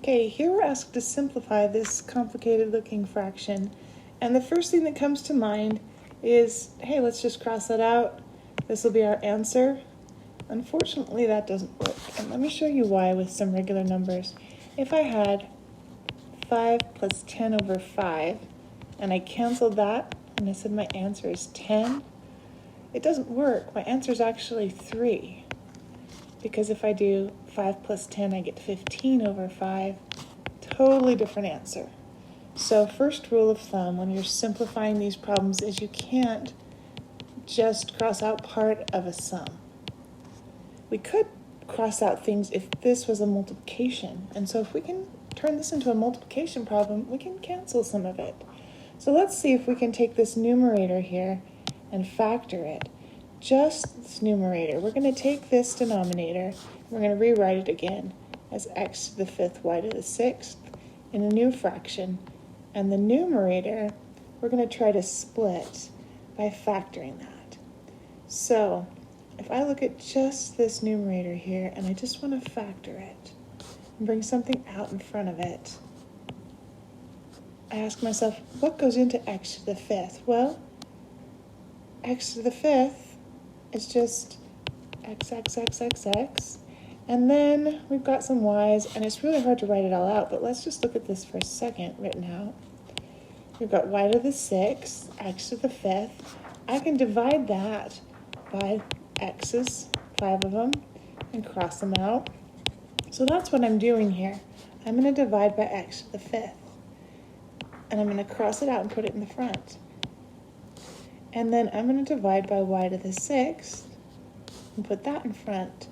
Okay, here we're asked to simplify this complicated looking fraction. And the first thing that comes to mind is, hey, let's just cross that out. This will be our answer. Unfortunately, that doesn't work. And let me show you why with some regular numbers. If I had 5 plus 10 over 5, and I canceled that, and I said my answer is 10, it doesn't work. My answer is actually 3. Because if I do 5 plus 10, I get 15 over 5. Totally different answer. So first rule of thumb when you're simplifying these problems is you can't just cross out part of a sum. We could cross out things if this was a multiplication. And so if we can turn this into a multiplication problem, we can cancel some of it. So let's see if we can take this numerator here and factor it. Just this numerator. We're going to take this denominator, we're going to rewrite it again as x to the 5th, y to the 6th in a new fraction. And the numerator, we're going to try to split by factoring that. So if I look at just this numerator here and I just want to factor it and bring something out in front of it, I ask myself, what goes into x to the 5th? Well, x to the 5th is just x, and then we've got some y's, and it's really hard to write it all out, but let's just look at this for a second written out. We've got y to the 6th, x to the 5th. I can divide that by x's, 5 of them, and cross them out. So that's what I'm doing here. I'm going to divide by x to the 5th, and I'm going to cross it out and put it in the front. And then I'm going to divide by y to the 6th and put that in front.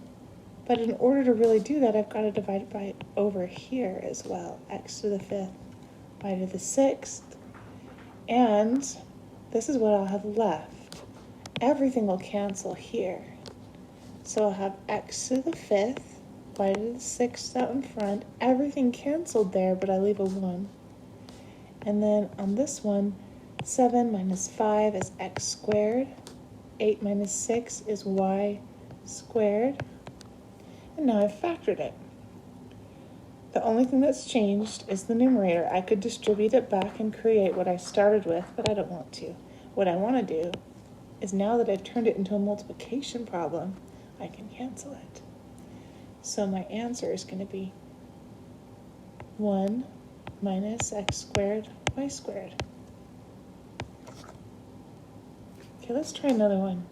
But in order to really do that, I've got to divide by over here as well. X to the 5th, y to the 6th. And this is what I'll have left. Everything will cancel here. So I'll have x to the 5th, y to the 6th out in front. Everything canceled there, but I leave a 1. And then on this one, 7 minus 5 is x squared. 8 minus 6 is y squared. And now I've factored it. The only thing that's changed is the numerator. I could distribute it back and create what I started with, but I don't want to. What I want to do is now that I've turned it into a multiplication problem, I can cancel it. So my answer is going to be 1 minus x squared y squared. Okay, let's try another one.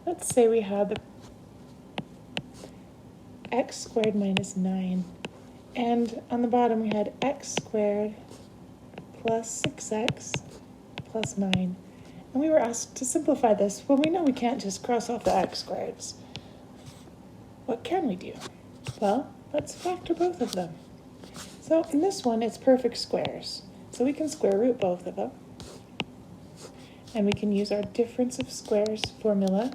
Let's say we had the x squared minus 9, and on the bottom we had x squared plus 6x plus 9. And we were asked to simplify this. Well, we know we can't just cross off the x squareds. What can we do? Well, let's factor both of them. So in this one, it's perfect squares. So we can square root both of them. And we can use our difference of squares formula,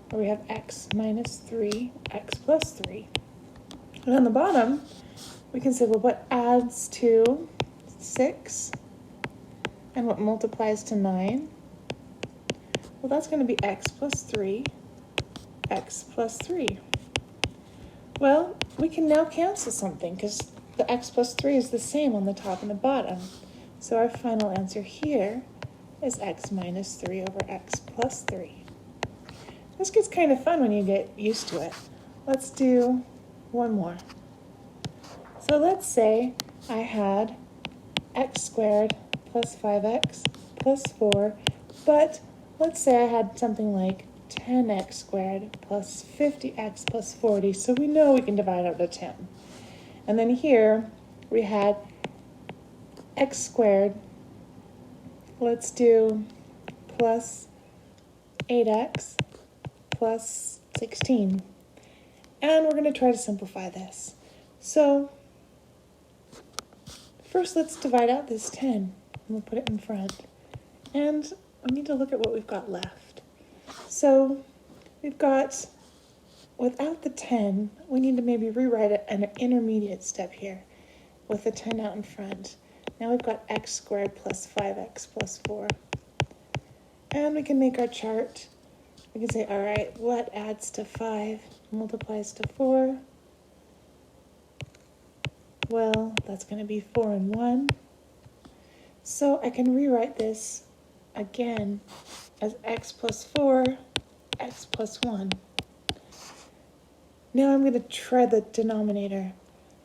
where we have x minus 3, x plus 3. And on the bottom, we can say, well, what adds to 6 and what multiplies to 9? Well, that's going to be x plus 3, x plus 3. Well, we can now cancel something because the x plus 3 is the same on the top and the bottom. So our final answer here is x minus 3 over x plus 3. This gets kind of fun when you get used to it. Let's do one more. So let's say I had x squared plus 5x plus 4, but let's say I had something like 10x squared plus 50x plus 40, so we know we can divide out to 10. And then here we had x squared, let's do plus 8x plus 16. And we're going to try to simplify this. So first let's divide out this 10, and we'll put it in front. And we need to look at what we've got left. So we've got, without the 10, we need to maybe rewrite it an intermediate step here with the 10 out in front. Now we've got x squared plus 5x plus 4. And we can make our chart. We can say, all right, what adds to 5, multiplies to 4, Well, that's going to be 4 and 1. So I can rewrite this again as x plus 4, x plus 1. Now I'm going to try the denominator.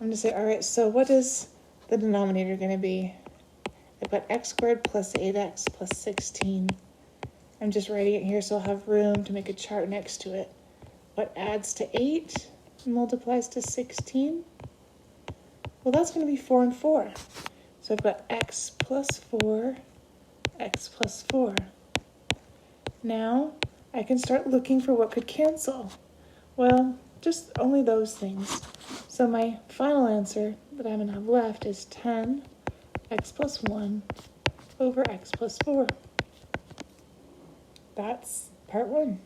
I'm going to say, all right, so what is the denominator going to be? I've got x squared plus 8x plus 16. I'm just writing it here so I'll have room to make a chart next to it. What adds to 8 and multiplies to 16? Well, that's going to be 4 and 4. So I've got x plus 4, x plus 4. Now I can start looking for what could cancel. Well, just only those things. So my final answer that I'm going to have left is 10 x plus 1 over x plus 4. That's part 1.